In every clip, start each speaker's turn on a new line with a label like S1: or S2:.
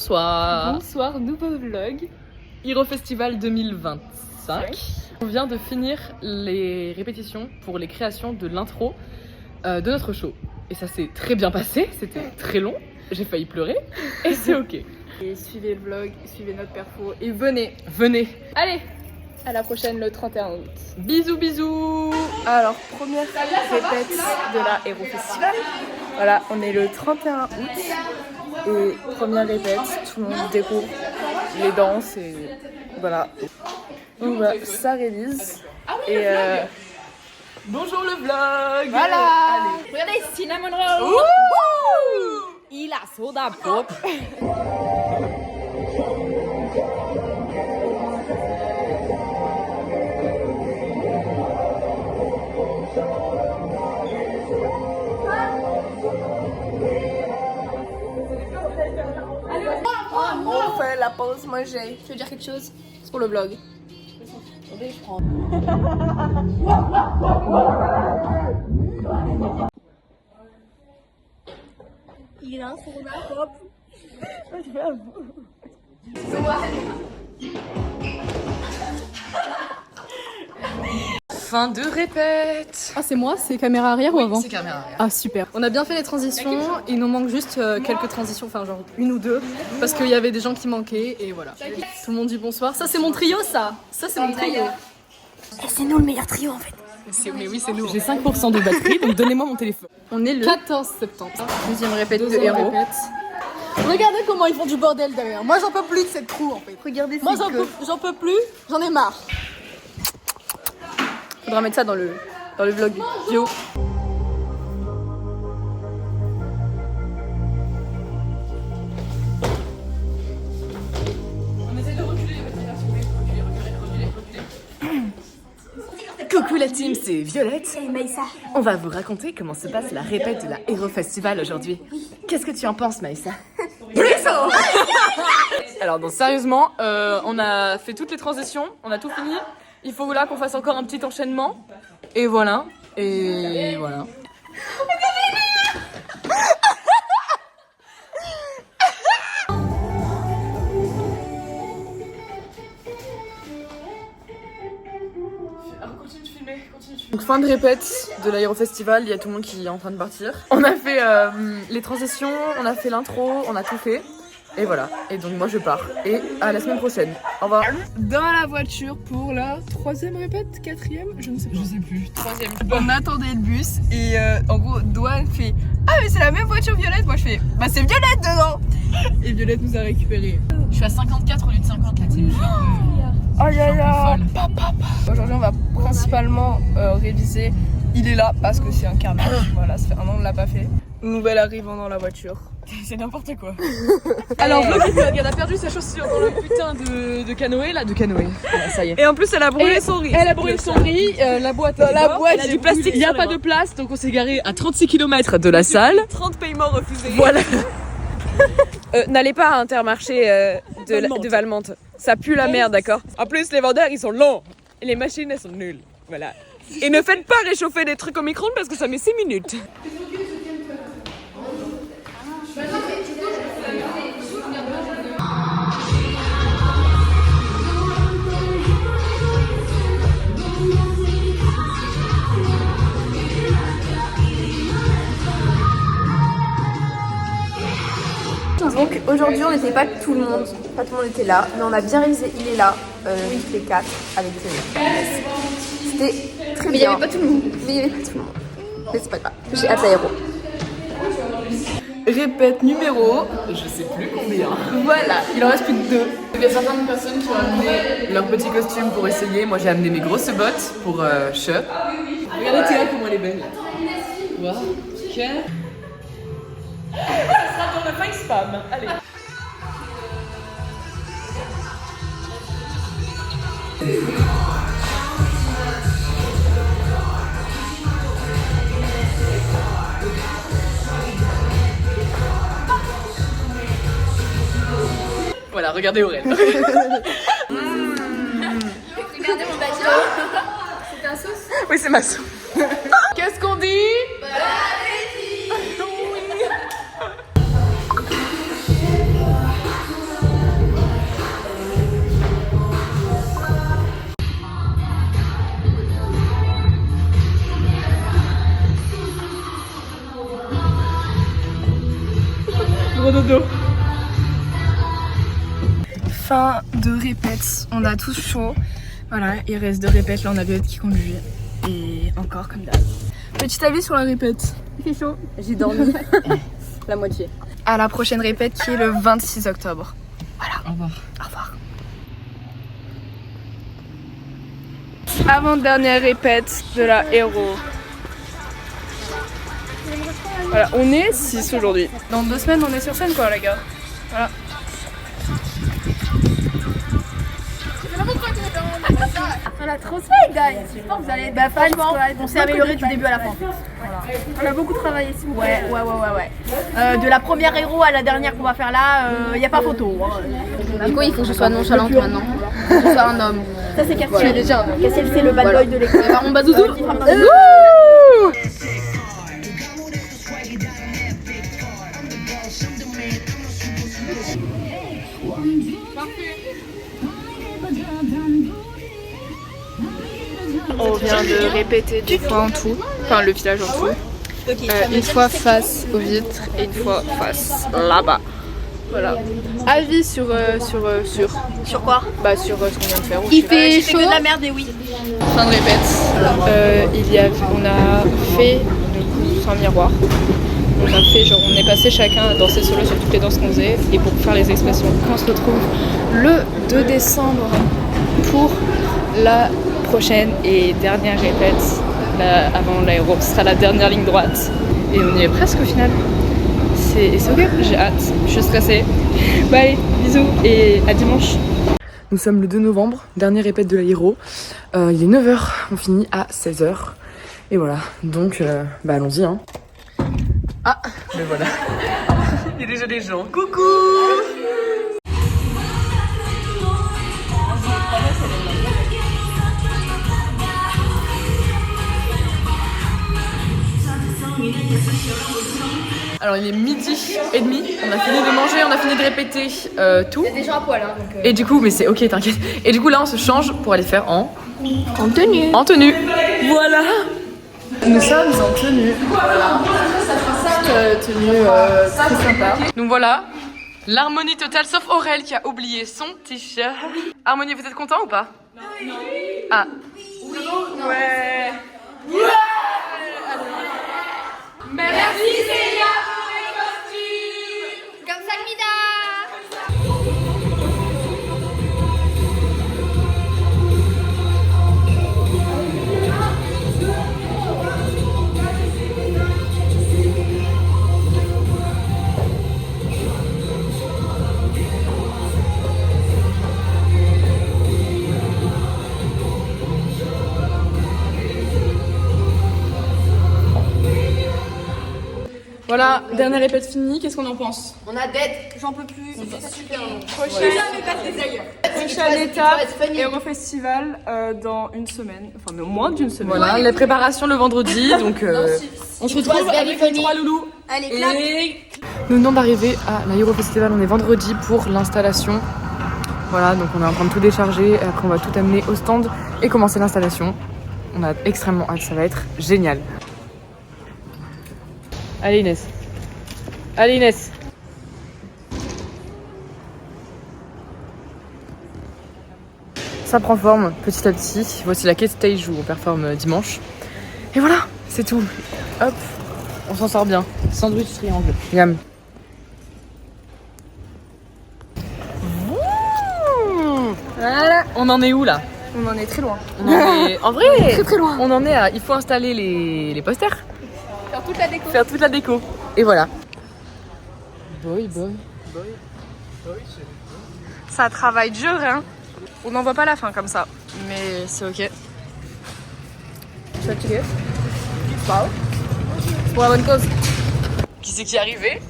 S1: Bonsoir.
S2: Bonsoir, nouveau vlog.
S1: Hero Festival 2025. On vient de finir les répétitions pour les créations de l'intro de notre show. Et ça s'est très bien passé, c'était très long, j'ai failli pleurer et c'est ok.
S2: Et suivez le vlog, suivez notre perfo et venez.
S1: Venez.
S2: Allez, à la prochaine le 31 août.
S1: Bisous bisous.
S2: Alors, première répète de la Hero Festival. Voilà, on est le 31 août. Et première répète, tout le monde découvre les danses et voilà. Donc voilà, ça réalise. Et
S1: Bonjour le vlog.
S2: voilà.
S1: Allez.
S2: Regardez, Cinnamon Roll. Il a soda pop. On fait la pause, moi j'ai. Tu veux dire quelque chose? C'est pour le vlog. Attendez, je prends. Il a son pop.
S1: Fin de répète.
S2: Ah, c'est moi? C'est caméra arrière ou avant?
S1: C'est caméra arrière.
S2: Ah, super. On a bien fait les transitions. Il nous manque juste quelques transitions, enfin genre une ou deux, parce qu'il y avait des gens qui manquaient et voilà. Tout le monde dit bonsoir. Ça c'est mon trio, ça c'est mon trio.
S3: Et c'est nous le meilleur trio en fait.
S1: Mais oui, c'est nous.
S2: J'ai 5% de batterie, donc donnez-moi mon téléphone. On est le 14 septembre. Deuxième répète de Hero. Regardez comment ils font du bordel derrière. Moi j'en peux plus de cette crew en fait.
S3: Regardez
S2: Moi j'en peux plus, j'en ai marre. Faudra mettre ça dans le vlog vidéo.
S1: Coucou la team, c'est Violette.
S3: Et Maïssa.
S1: On va vous raconter comment se passe la répète de la Hero Festival aujourd'hui. Qu'est-ce que tu en penses, Maïssa? Alors, donc, sérieusement, on a fait toutes les transitions, on a tout fini. Il faut là qu'on fasse encore un petit enchaînement. Et voilà. Et voilà. Donc fin de répète de l'Aéro Festival, il y a tout le monde qui est en train de partir. On a fait les transitions, on a fait l'intro, on a tout fait. Et voilà, et donc moi je pars. Et à la semaine prochaine. Au revoir.
S2: Dans la voiture pour la troisième répète, quatrième, je ne sais pas.
S1: Je sais plus.
S2: Troisième. On attendait le bus et en gros Douane fait « Ah mais c'est la même voiture Violette !» Moi je fais « Bah c'est Violette dedans !» Et Violette nous a récupérés.
S1: Je suis à 54 au lieu de 50 la team.
S2: Oh là là. Aujourd'hui on va principalement réviser Il est là parce que c'est un carnage. Voilà, ça fait un an qu'on l'a pas fait. Nouvelle arrivant dans la voiture.
S1: C'est n'importe quoi.
S2: Alors
S1: Elle a perdu sa chaussure dans le putain de canoë là, de canoë. Voilà, ça y est.
S2: et en plus elle a brûlé son riz.
S1: Elle a brûlé son riz, la boîte.
S2: Dans la boîte,
S1: il y a du plastique, il n'y a pas de place, donc on s'est garé à 36 km de la salle.
S2: 30 paiements refusés.
S1: Voilà.
S4: N'allez pas à Intermarché de Valmante. Ça pue la merde, d'accord? En plus, les vendeurs, ils sont longs. Et les machines, elles sont nulles. Voilà. Et ne faites pas réchauffer des trucs au micro-ondes parce que ça met 6 minutes.
S3: Donc aujourd'hui on n'était pas tout le monde, pas tout le monde était là, mais on a bien réalisé Il est là, les 4 avec C'était très bien. Mais il n'y avait pas tout le monde. Mais c'est pas grave, j'ai hâte à Hero.
S1: Répète numéro, je sais plus combien.
S3: Voilà,
S1: Il en reste plus que 2. Il y a certaines personnes qui ont amené leur petit costume pour essayer. Moi j'ai amené mes grosses bottes pour che. Regardez Théa comment elle est belle. Wow. Ça sera dans le face spam. Allez. Voilà, regardez Aurel.
S3: Regardez mon badge. C'est ta sauce?
S1: Oui, c'est ma sauce. Qu'est-ce qu'on dit? dos.
S2: Fin de répète, on a tous chaud. Voilà, il reste 2 répètes, là on a Violette qui conduit. Et encore comme d'hab. Petit avis sur la répète.
S3: Il fait chaud. J'ai dormi la moitié.
S2: À la prochaine répète qui est le 26 octobre. Voilà.
S1: Au revoir.
S2: Au revoir. Avant-dernière répète de la Héro. Voilà, on est 6 aujourd'hui. Dans 2 semaines, on est sur scène quoi, les gars. Voilà.
S3: Voilà, trop sweet, guys. J'espère que vous allez être fans. On s'est amélioré du début à la fin. Voilà. On a beaucoup travaillé, s'il vous plaît. Ouais. De la première héros à la dernière qu'on va faire là, il n'y a pas photo.
S5: Du coup, il faut que je sois nonchalante maintenant. Que je sois un homme.
S3: Ça, c'est Cassiel. Déjà. Cassiel, c'est le bad boy de l'école.
S5: Mon bazouzou.
S2: On vient de répéter 2 fois en tout, enfin le village en tout. Une fois face aux vitres et une fois face là-bas. Voilà. Avis sur
S3: quoi?
S2: Bah sur ce qu'on vient de faire.
S3: Il fait chaud. De la merde et oui.
S2: Fin de répète. On a fait du coup sans miroir. On est passé chacun à danser solo sur toutes les danses qu'on faisait et pour faire les expressions. On se retrouve le 2 décembre pour la prochaine et dernière répète avant l'aéro. Ce sera la dernière ligne droite et on y est presque au final. C'est ok, j'ai hâte, je suis stressée. Bah allez, bisous et à dimanche. Nous sommes le 2 novembre, dernière répète de l'aéro. Il est 9h, on finit à 16h. Et voilà, donc bah allons-y hein. Ah, mais voilà. Il y a déjà des gens. Coucou! Alors il est 12h30, on a fini de manger, on a fini de répéter tout.
S3: C'est déjà à poil hein, donc.
S2: Et du coup, mais c'est ok, t'inquiète. Et du coup là on se change pour aller faire en
S3: tenue.
S2: En tenue. Voilà. Nous sommes en tenue. Voilà. Petite tenue très sympa. Donc voilà, l'harmonie totale sauf Aurel qui a oublié son t-shirt. Harmonie, vous êtes content ou pas? Oui. Ah. Oui. Ouais. Ouais. Merci Célia pour les costumes.
S3: Comme Salmida.
S2: Voilà, dernière répète finie, qu'est-ce qu'on en pense?
S3: On a dead. J'en peux plus. C'est super long.
S2: Prochaine étape, Eurofestival dans une semaine, enfin moins d'une semaine. Voilà, les préparations le vendredi, donc on se retrouve avec les 3 loulous.
S3: Allez, clap.
S2: Nous venons d'arriver à l'Eurofestival, on est vendredi pour l'installation. Voilà, donc on est en train de tout décharger et après on va tout amener au stand et commencer l'installation. On a extrêmement hâte, ça va être génial. Allez Inès. Allez Inès. Ça prend forme petit à petit. Voici la quête stage où on performe dimanche. Et voilà, c'est tout. Hop, on s'en sort bien. Sandwich triangle. Yam. Voilà. On en est où là?
S3: On en est très loin.
S2: On en est... En vrai,
S3: Très très loin.
S2: on en est à... Il faut installer les posters.
S3: Faire toute la déco.
S2: Faire toute la déco. Et voilà. Boy. Ça travaille dur, hein. On n'en voit pas la fin comme ça. Mais c'est ok. Tu vas checker? Wow. C'est pour la bonne cause. Qui c'est qui est arrivé?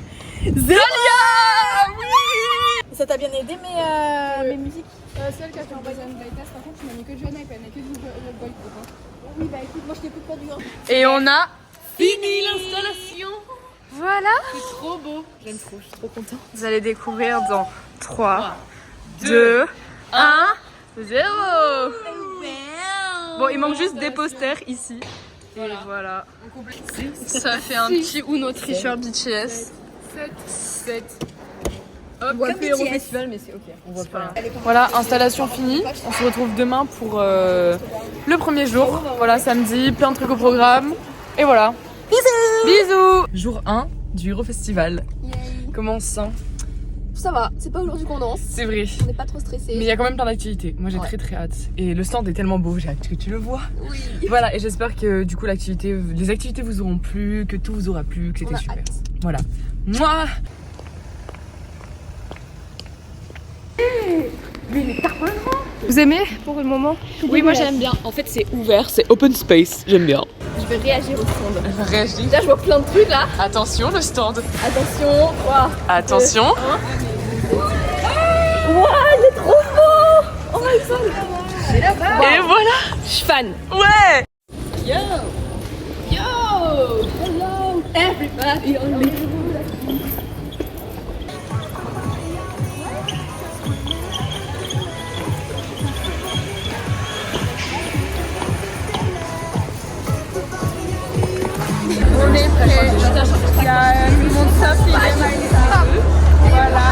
S2: Zélia! Oui!
S3: Ça t'a bien aidé mes musiques?
S5: Celle qui a fait un voisin de Gaïtas, par contre, tu m'as mis que de Johanna et pas que du boy.
S3: Oui, bah écoute, moi je t'écoute pas du tout.
S2: Et on a fini l'installation. Voilà.
S1: C'est trop beau. J'aime trop, je suis trop contente.
S2: Vous allez découvrir dans 3, 2, 1, 0. Bon, il manque juste des posters ici. Et voilà. Ça fait un petit Uno tricheur BTS.
S1: 7. Hop,
S3: voit plus Euro
S1: Festival, mais c'est ok. On voit pas. Voilà, installation finie. On se retrouve demain pour le premier jour. Voilà, samedi, plein de trucs au programme. Et voilà. Bisous. Jour 1 du Euro Festival. Comment on se sent?
S3: Ça va, c'est pas aujourd'hui qu'on danse.
S1: C'est vrai.
S3: On n'est pas trop stressé.
S1: Mais il y a quand même plein d'activités. Moi j'ai très hâte. Et le stand est tellement beau, j'ai hâte que tu le vois.
S3: Oui.
S1: Voilà, et j'espère que du coup les activités vous auront plu, que tout vous aura plu, que c'était super. Voilà. Moi.
S3: Vous aimez pour le moment?
S1: Oui, moi j'aime bien. En fait c'est ouvert, c'est open space, j'aime bien.
S3: Je vais réagir au stand.
S1: Réagis.
S3: Déjà je vois plein de trucs là.
S1: Attention le stand.
S3: Attention, 3.
S1: Attention.
S3: Waouh, il est trop beau. Oh my god.
S1: Et voilà.
S3: Je suis fan.
S1: Ouais.
S3: Yo. Hello. Everybody on me.
S2: On est prêt. Il y a tout le monde sauf Voilà.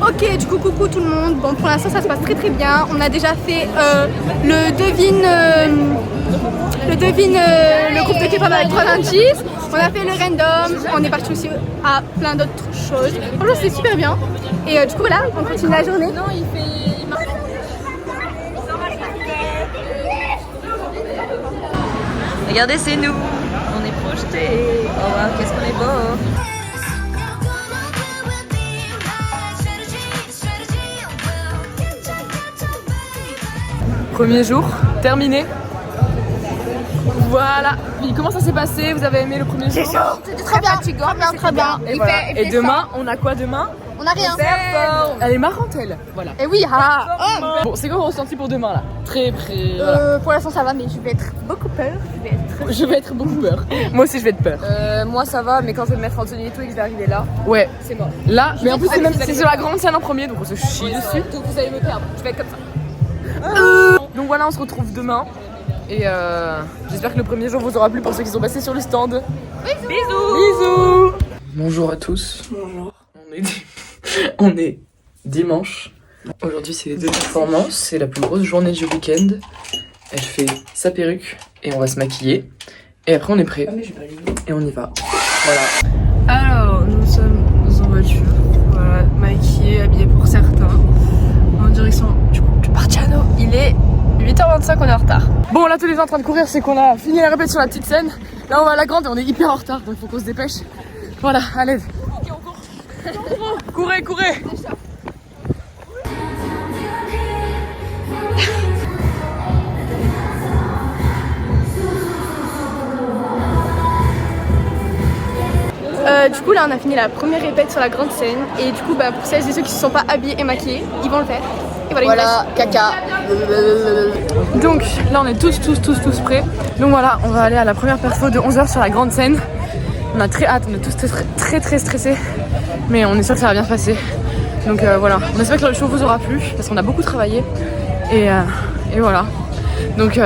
S3: Ok, du coup, coucou tout le monde. Bon, pour l'instant, ça se passe très bien. On a déjà fait le groupe de K-pop avec 3 indices. On a fait le random. On est parti aussi à plein d'autres choses. Franchement, c'était super bien. Et du coup, voilà, on continue la journée. Non,
S4: Regardez, c'est nous. On est projetés. Oh wow, qu'est-ce qu'on est beau.
S1: Premier jour, terminé. Voilà. Puis comment ça s'est passé? Vous avez aimé le premier jour?
S3: c'était très bien. Très bien.
S1: Et, voilà. Et demain, on a quoi demain?
S3: On a rien.
S1: Elle est marrante elle. Voilà.
S3: Et oui,
S1: Bon, c'est quoi vos ressentis pour demain là? Très. Voilà.
S3: pour l'instant, ça va, mais je vais être beaucoup peur.
S1: Je vais être beaucoup peur. Moi aussi je vais être peur.
S2: Moi ça va, mais quand je vais me mettre en tenue et tout et que je vais arriver là,
S1: Ouais.
S2: c'est mort.
S1: Là, mais en plus c'est sur la grande scène en premier, donc on se chie dessus.
S2: Donc vous allez me perdre. Je vais être comme ça.
S1: Donc voilà, on se retrouve demain. Et j'espère que le premier jour vous aura plu pour ceux qui sont passés sur le stand. Bisous. Bonjour à tous. Bonjour. On est dimanche. Aujourd'hui c'est les 2 performances. C'est la plus grosse journée du week-end. Elle fait sa perruque et on va se maquiller. Et après on est prêt. Et on y va. Voilà. Alors nous sommes en voiture. Voilà, maquillés, habillés pour certains. En direction du Partiano. Il est 8h25, on est en retard. Bon là tous les gens en train de courir, c'est qu'on a fini la répète sur la petite scène. Là on va à la grande et on est hyper en retard, donc faut qu'on se dépêche. Voilà, allez. Ok, on court. Courez.
S3: Du coup, là, on a fini la première répète sur la grande scène. Et du coup, pour celles et ceux qui ne se sont pas habillés et maquillés, ils vont le faire. Et voilà, caca.
S1: Donc là on est tous prêts. Donc voilà, on va aller à la première perfo de 11h sur la grande scène. On a très hâte, on est tous très stressés. Mais on est sûr que ça va bien se passer. Donc voilà, on espère que le show vous aura plu parce qu'on a beaucoup travaillé. Et voilà. Donc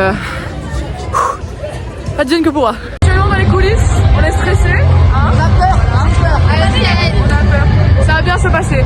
S1: advienne que pourra. Actuellement dans les coulisses, on est stressé. Hein, on a peur. Ça va bien se passer. Ouais.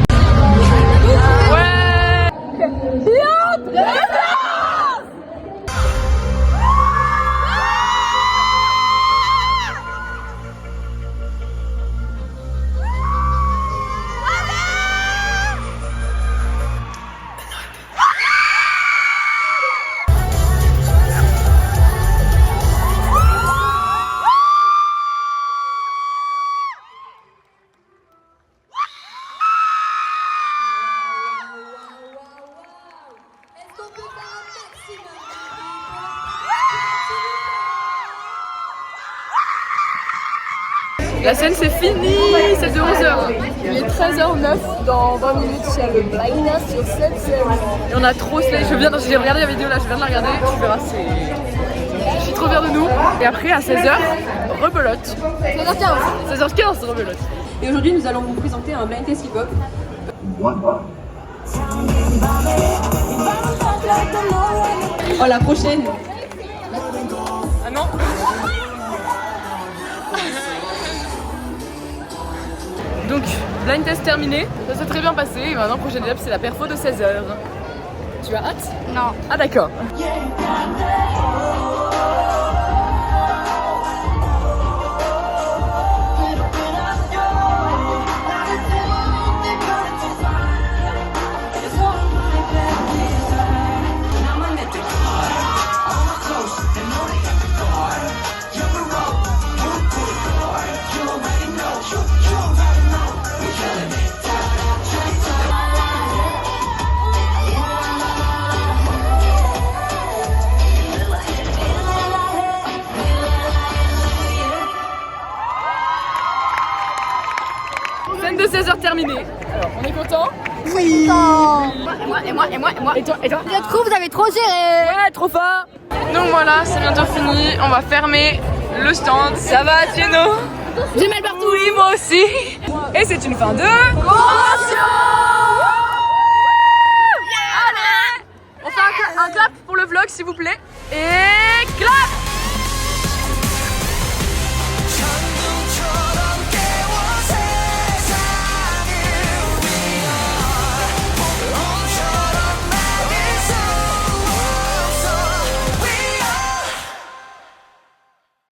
S1: La scène c'est fini, c'est de 11h. Il est 13h09, dans 20 minutes il y a le blindness sur cette scène. Et on a trop slay, j'ai regardé la vidéo là, je viens de la regarder, tu verras, je suis trop fière de nous. Et après à 16h, rebelote. 16h15, rebelote.
S4: Et aujourd'hui, nous allons vous présenter un blind test hip-hop. Oh, la prochaine.
S1: Ah non. Donc, blind test terminé. Ça s'est très bien passé. Et maintenant, prochaine étape, c'est la perfo de 16h. Tu as hâte?
S3: Non.
S1: Ah d'accord. Scène de 16h terminée. Alors, on est content?
S3: Oui. Et moi.
S1: Et toi?
S3: Je trouve vous avez trop géré.
S1: Ouais, trop fort. Donc voilà, c'est bientôt fini. On va fermer le stand. Ça va, Tieno?
S3: J'ai mal partout.
S1: Oui, moi aussi. Et c'est une fin de convention. Allez, on fait un clap pour le vlog, s'il vous plaît. Et